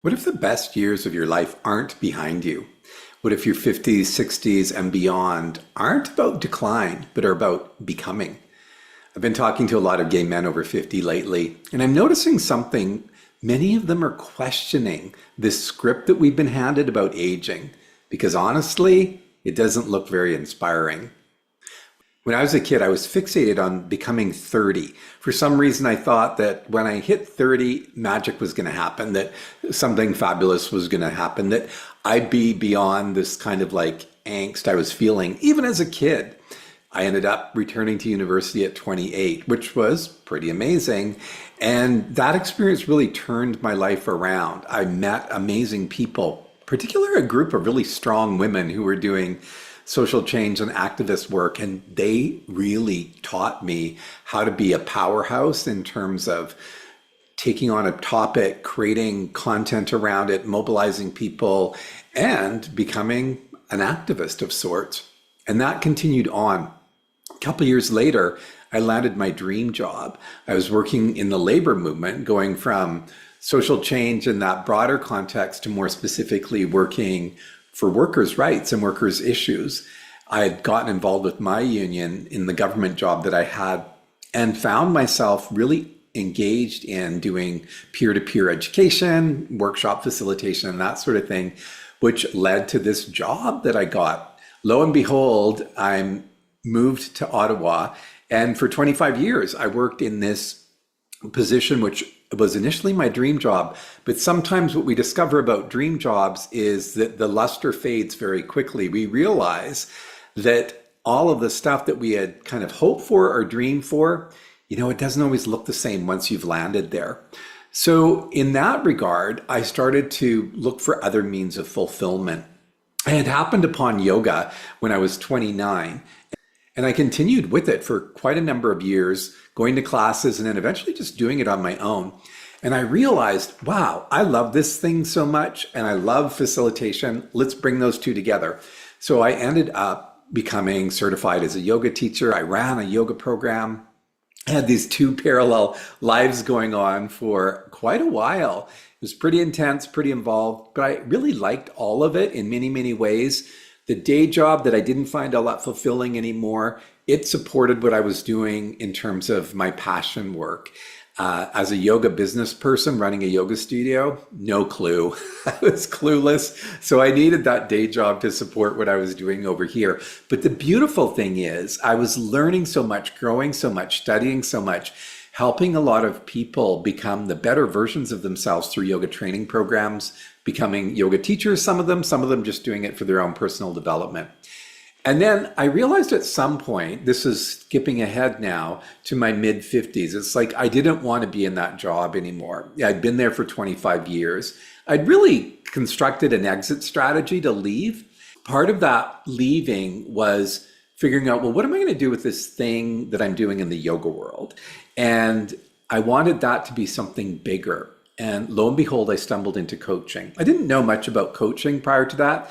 What if the best years of your life aren't behind you? What if your 50s, 60s, and beyond aren't about decline, but are about becoming? I've been talking to a lot of gay men over 50 lately, and I'm noticing something. Many of them are questioning this script that we've been handed about aging, because honestly, it doesn't look very inspiring. When I was a kid, I was fixated on becoming 30. For some reason, I thought that when I hit 30, magic was going to happen, that something fabulous was going to happen, that I'd be beyond this kind of like angst I was feeling, even as a kid. I ended up returning to university at 28, which was pretty amazing. And that experience really turned my life around. I met amazing people, particularly a group of really strong women who were doing social change and activist work. And they really taught me how to be a powerhouse in terms of taking on a topic, creating content around it, mobilizing people, and becoming an activist of sorts. And that continued on. A couple of years later, I landed my dream job. I was working in the labor movement, going from social change in that broader context to more specifically working for workers' rights and workers' issues. I had gotten involved with my union in the government job that I had and found myself really engaged in doing peer-to-peer education, workshop facilitation, and that sort of thing, which led to this job that I got. Lo and behold, I'm moved to Ottawa, and for 25 years, I worked in this position, which was initially my dream job. But sometimes what we discover about dream jobs is that the luster fades very quickly. We realize that all of the stuff that we had kind of hoped for or dreamed for, it doesn't always look the same once you've landed there. So in that regard, I started to look for other means of fulfillment. I had happened upon yoga when I was 29. And I continued with it for quite a number of years, going to classes and then eventually just doing it on my own. And I realized, wow, I love this thing so much and I love facilitation. Let's bring those two together. So I ended up becoming certified as a yoga teacher. I ran a yoga program. I had these two parallel lives going on for quite a while. It was pretty intense, pretty involved, but I really liked all of it in many, many ways. The day job that I didn't find all that fulfilling anymore, it supported what I was doing in terms of my passion work. As a yoga business person running a yoga studio, no clue. I was clueless. So I needed that day job to support what I was doing over here. But the beautiful thing is I was learning so much, growing so much, studying so much, helping a lot of people become the better versions of themselves through yoga training programs, becoming yoga teachers, some of them just doing it for their own personal development. And then I realized at some point, this is skipping ahead now to my mid 50s. It's like I didn't want to be in that job anymore. I'd been there for 25 years. I'd really constructed an exit strategy to leave. Part of that leaving was figuring out, well, what am I going to do with this thing that I'm doing in the yoga world? And I wanted that to be something bigger. And lo and behold, I stumbled into coaching. I didn't know much about coaching prior to that.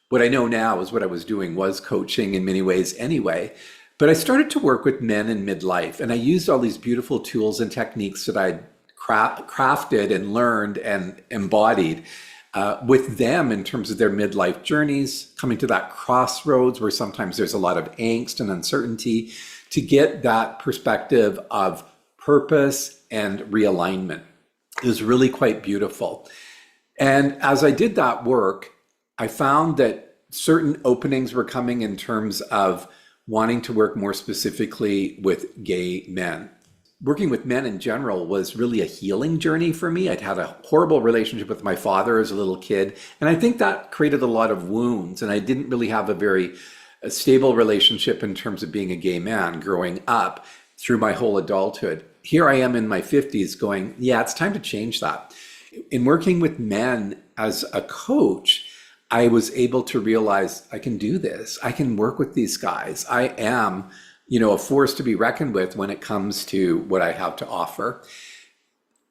What I know now is what I was doing was coaching in many ways anyway. But I started to work with men in midlife, and I used all these beautiful tools and techniques that I'd crafted and learned and embodied with them in terms of their midlife journeys, coming to that crossroads where sometimes there's a lot of angst and uncertainty, to get that perspective of purpose and realignment. It was really quite beautiful. And as I did that work, I found that certain openings were coming in terms of wanting to work more specifically with gay men. Working with men in general was really a healing journey for me. I'd had a horrible relationship with my father as a little kid, and I think that created a lot of wounds, and I didn't really have a very stable relationship in terms of being a gay man growing up through my whole adulthood. Here I am in my 50s going, yeah, it's time to change that. In working with men as a coach, I was able to realize I can do this. I can work with these guys. I am, a force to be reckoned with when it comes to what I have to offer.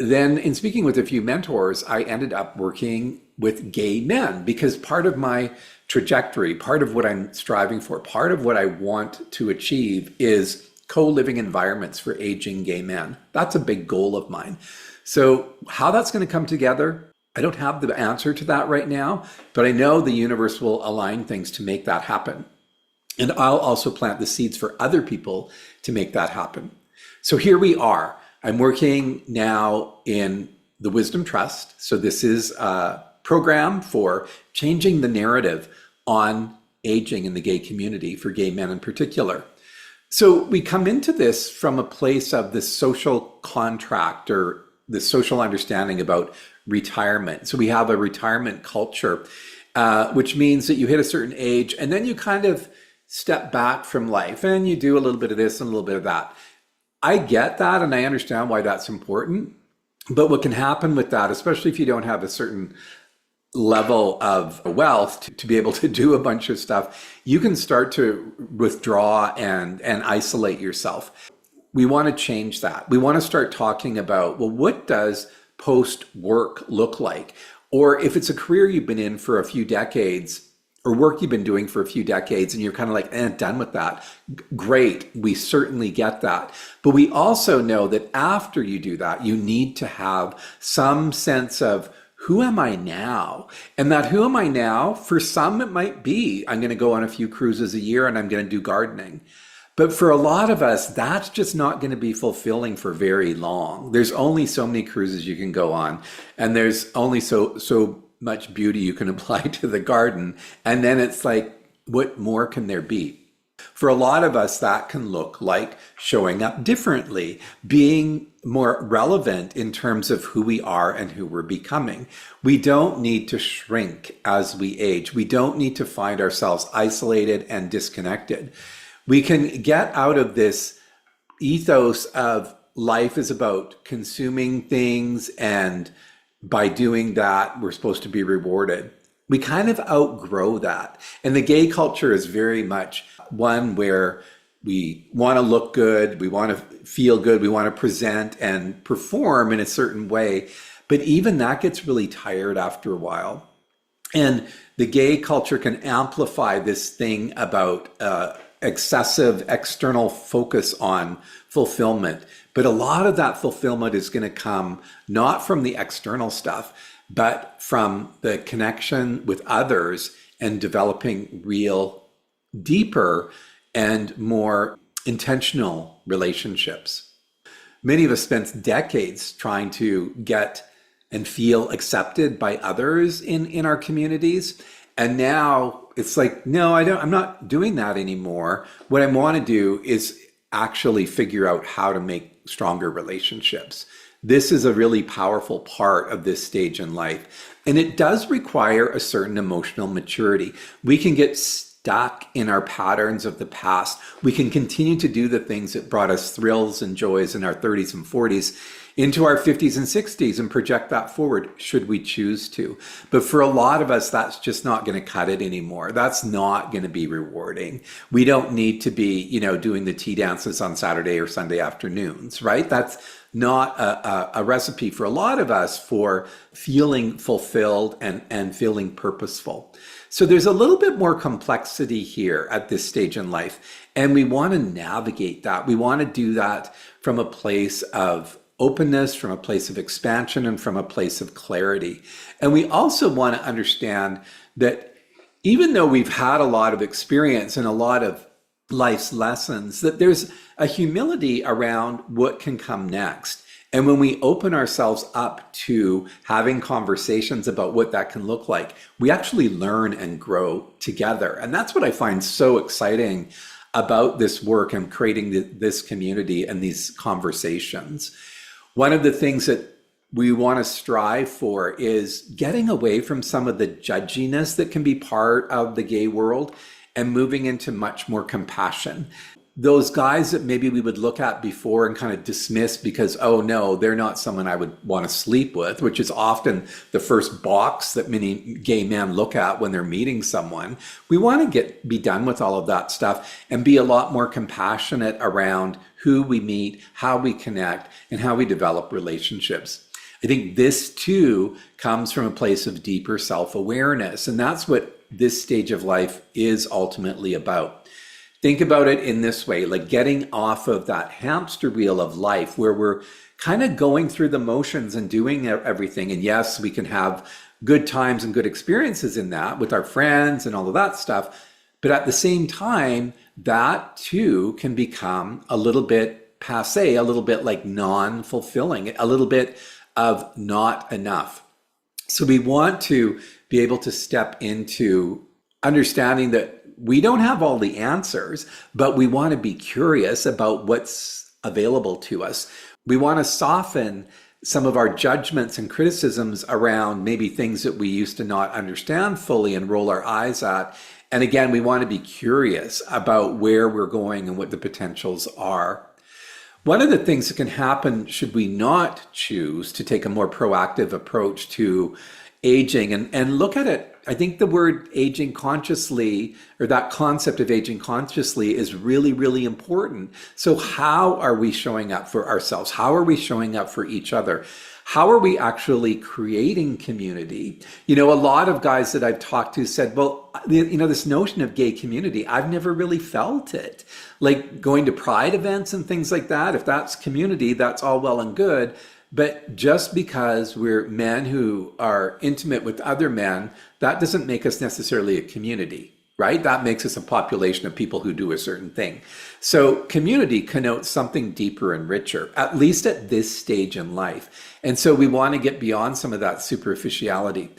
Then in speaking with a few mentors, I ended up working with gay men because part of my trajectory, part of what I'm striving for, part of what I want to achieve is co-living environments for aging gay men. That's a big goal of mine. So how that's going to come together, I don't have the answer to that right now, but I know the universe will align things to make that happen. And I'll also plant the seeds for other people to make that happen. So here we are. I'm working now in the Wisdom Trust. So this is a program for changing the narrative on aging in the gay community, for gay men in particular. So we come into this from a place of this social contract or the social understanding about retirement. So we have a retirement culture, which means that you hit a certain age and then you kind of step back from life and you do a little bit of this and a little bit of that. I get that and I understand why that's important. But what can happen with that, especially if you don't have a certain level of wealth to be able to do a bunch of stuff, you can start to withdraw and isolate yourself. We want to change that. We want to start talking about, well, what does post-work look like? Or if it's a career you've been in for a few decades or work you've been doing for a few decades and you're kind of like, done with that. Great, we certainly get that. But we also know that after you do that, you need to have some sense of, who am I now? And that who am I now, for some it might be, I'm going to go on a few cruises a year and I'm going to do gardening. But for a lot of us, that's just not going to be fulfilling for very long. There's only so many cruises you can go on. And there's only so much beauty you can apply to the garden. And then it's like, what more can there be? For a lot of us, that can look like showing up differently, being more relevant in terms of who we are and who we're becoming. We don't need to shrink as we age. We don't need to find ourselves isolated and disconnected. We can get out of this ethos of life is about consuming things, and by doing that, we're supposed to be rewarded. We kind of outgrow that. And the gay culture is very much one where we want to look good, we want to feel good, we want to present and perform in a certain way. But even that gets really tired after a while. And the gay culture can amplify this thing about excessive external focus on fulfillment. But a lot of that fulfillment is going to come not from the external stuff, but from the connection with others and developing real, deeper, and more intentional relationships. Many of us spent decades trying to get and feel accepted by others in our communities. And now it's like, no, I'm not doing that anymore. What I want to do is actually figure out how to make stronger relationships. This is a really powerful part of this stage in life. And it does require a certain emotional maturity. We can get stuck in our patterns of the past. We can continue to do the things that brought us thrills and joys in our 30s and 40s into our 50s and 60s and project that forward, should we choose to. But for a lot of us, that's just not going to cut it anymore. That's not going to be rewarding. We don't need to be, doing the tea dances on Saturday or Sunday afternoons, right? That's not a recipe for a lot of us for feeling fulfilled and feeling purposeful. So there's a little bit more complexity here at this stage in life. And we want to navigate that. We want to do that from a place of openness, from a place of expansion, and from a place of clarity. And we also want to understand that even though we've had a lot of experience and a lot of life's lessons, that there's a humility around what can come next. And when we open ourselves up to having conversations about what that can look like, we actually learn and grow together. And that's what I find so exciting about this work and creating this community and these conversations. One of the things that we want to strive for is getting away from some of the judginess that can be part of the gay world and moving into much more compassion. Those guys that maybe we would look at before and kind of dismiss because, oh no, they're not someone I would want to sleep with, which is often the first box that many gay men look at when they're meeting someone. We want to be done with all of that stuff and be a lot more compassionate around who we meet, how we connect, and how we develop relationships. I think this too comes from a place of deeper self-awareness, and that's what this stage of life is ultimately about. Think about it in this way, like getting off of that hamster wheel of life where we're kind of going through the motions and doing everything. And yes, we can have good times and good experiences in that with our friends and all of that stuff. But at the same time, that too can become a little bit passé, a little bit like non-fulfilling, a little bit of not enough. So we want to be able to step into understanding that we don't have all the answers, but we want to be curious about what's available to us. We want to soften some of our judgments and criticisms around maybe things that we used to not understand fully and roll our eyes at. And again, we want to be curious about where we're going and what the potentials are. One of the things that can happen should we not choose to take a more proactive approach to aging and look at it. I think the word aging consciously, or that concept of aging consciously, is really, really important. So how are we showing up for ourselves? How are we showing up for each other? How are we actually creating community? A lot of guys that I've talked to said, well, this notion of gay community, I've never really felt it. Like going to pride events and things like that, if that's community, that's all well and good. But just because we're men who are intimate with other men, that doesn't make us necessarily a community, right? That makes us a population of people who do a certain thing. So community connotes something deeper and richer, at least at this stage in life. And so we want to get beyond some of that superficiality.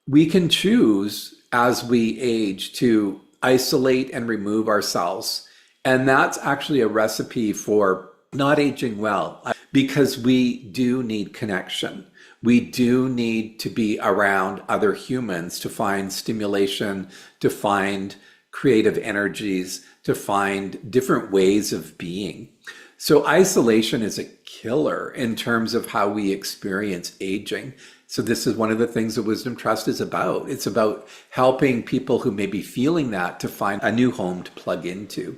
We can choose as we age to isolate and remove ourselves. And that's actually a recipe for not aging well, because we do need connection. We do need to be around other humans to find stimulation, to find creative energies, to find different ways of being. So isolation is a killer in terms of how we experience aging. So this is one of the things that Wisdom Trust is about. It's about helping people who may be feeling that to find a new home to plug into.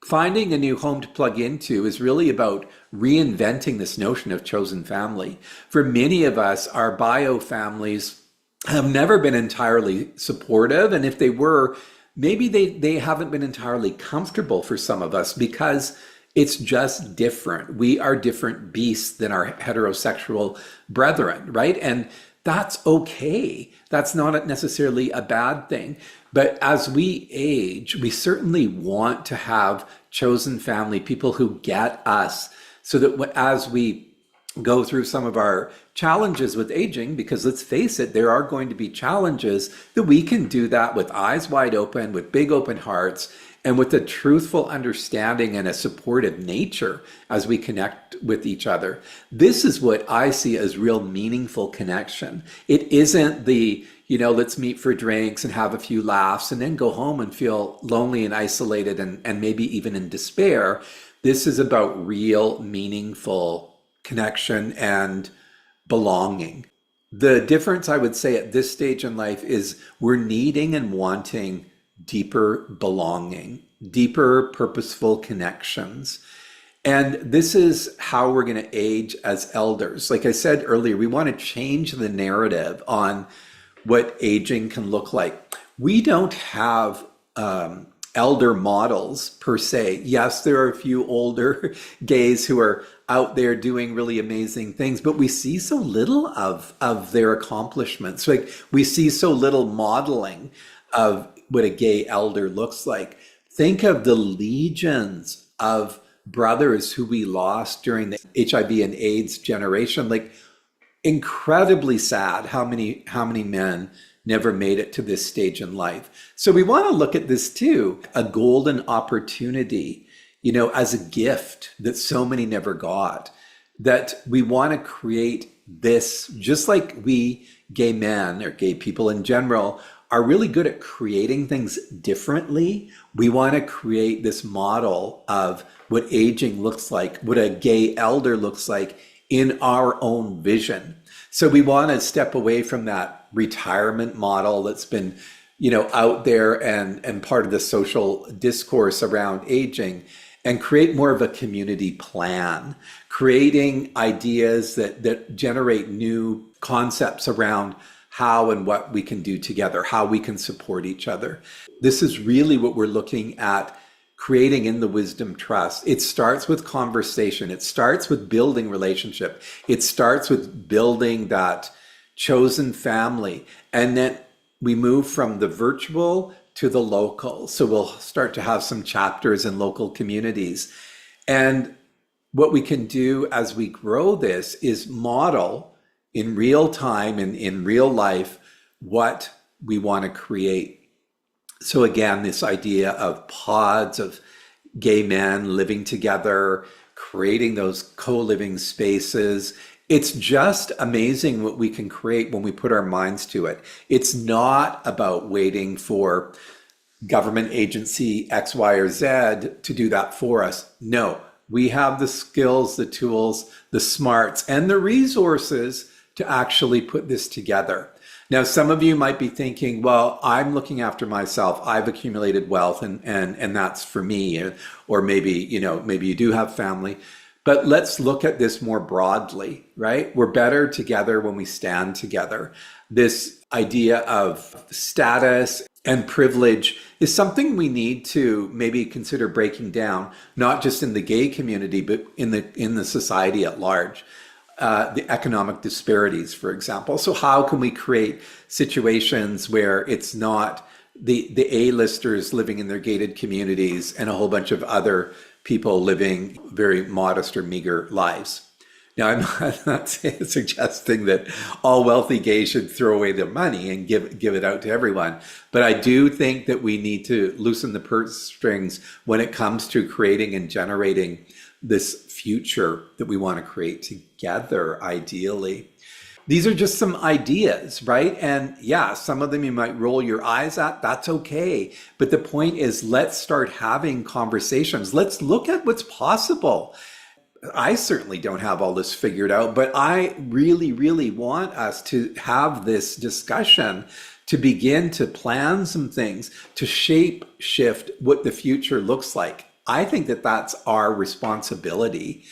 Finding a new home to plug into is really about reinventing this notion of chosen family. For many of us, our bio families have never been entirely supportive. And if they were, maybe they haven't been entirely comfortable for some of us because it's just different. We are different beasts than our heterosexual brethren, right? And that's okay. That's not necessarily a bad thing. But as we age, we certainly want to have chosen family, people who get us, so that as we go through some of our challenges with aging, because let's face it, there are going to be challenges, that we can do that with eyes wide open, with big open hearts, and with a truthful understanding and a supportive nature as we connect with each other. This is what I see as real meaningful connection. It isn't the, let's meet for drinks and have a few laughs and then go home and feel lonely and isolated and maybe even in despair. This is about real, meaningful connection and belonging. The difference, I would say, at this stage in life is we're needing and wanting deeper belonging, deeper purposeful connections. And this is how we're going to age as elders. Like I said earlier, we want to change the narrative on what aging can look like. We don't have elder models per se. Yes, there are a few older gays who are out there doing really amazing things, but we see so little of their accomplishments. Like we see so little modeling of what a gay elder looks like. Think of the legions of brothers who we lost during the HIV and AIDS generation. Like incredibly sad how many men never made it to this stage in life. So we want to look at this too, a golden opportunity, as a gift that so many never got, that we want to create this, just like we gay men or gay people in general are really good at creating things differently. We want to create this model of what aging looks like, what a gay elder looks like in our own vision. So we want to step away from that retirement model that's been, out there and part of the social discourse around aging, and create more of a community plan, creating ideas that generate new concepts around how and what we can do together, how we can support each other. This is really what we're looking at, creating in the wisdom trust, it starts with conversation. It starts with building relationship. It starts with building that chosen family. And then we move from the virtual to the local. So we'll start to have some chapters in local communities. And what we can do as we grow this is model in real time and in real life what we want to create. So again, this idea of pods of gay men living together, creating those co-living spaces. It's just amazing what we can create when we put our minds to it. It's not about waiting for government agency X, Y, or Z to do that for us. No, we have the skills, the tools, the smarts, and the resources to actually put this together. Now, some of you might be thinking, well, I'm looking after myself. I've accumulated wealth and that's for me. Or maybe, maybe you do have family. But let's look at this more broadly, right? We're better together when we stand together. This idea of status and privilege is something we need to maybe consider breaking down, not just in the gay community, but in the society at large. The economic disparities, for example. So how can we create situations where it's not the A-listers living in their gated communities and a whole bunch of other people living very modest or meager lives? Now, I'm not suggesting that all wealthy gays should throw away their money and give it out to everyone. But I do think that we need to loosen the purse strings when it comes to creating and generating this future that we want to create together, ideally. These are just some ideas, right? And yeah, some of them you might roll your eyes at. That's okay. But the point is, let's start having conversations. Let's look at what's possible. I certainly don't have all this figured out, but I really, really want us to have this discussion to begin to plan some things, to shift what the future looks like. I think that that's our responsibility.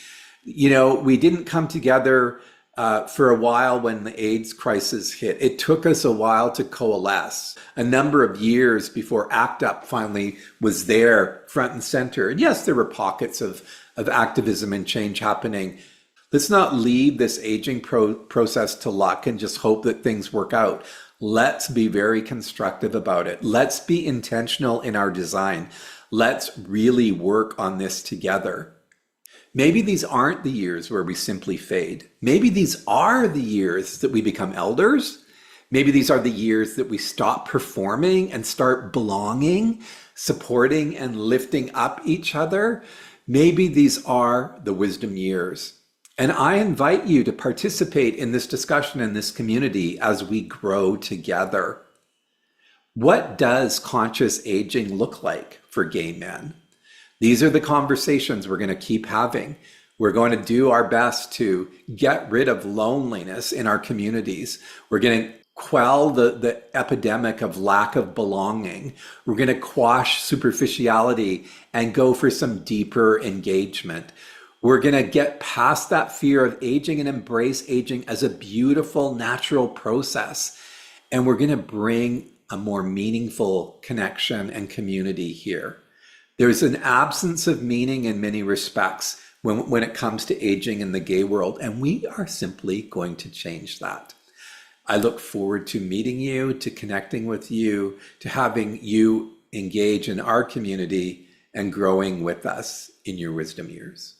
We didn't come together for a while when the AIDS crisis hit. It took us a while to coalesce, a number of years before ACT UP finally was there front and center. And yes, there were pockets of activism and change happening. Let's not leave this aging process to luck and just hope that things work out. Let's be very constructive about it. Let's be intentional in our design. Let's really work on this together. Maybe these aren't the years where we simply fade. Maybe these are the years that we become elders. Maybe these are the years that we stop performing and start belonging, supporting and lifting up each other. Maybe these are the wisdom years. And I invite you to participate in this discussion in this community as we grow together. What does conscious aging look like for gay men? These are the conversations we're going to keep having. We're going to do our best to get rid of loneliness in our communities. We're going to quell the epidemic of lack of belonging. We're going to quash superficiality and go for some deeper engagement. We're going to get past that fear of aging and embrace aging as a beautiful, natural process. And we're going to bring a more meaningful connection and community here. There's an absence of meaning in many respects when it comes to aging in the gay world, and we are simply going to change that. I look forward to meeting you, to connecting with you, to having you engage in our community and growing with us in your wisdom years.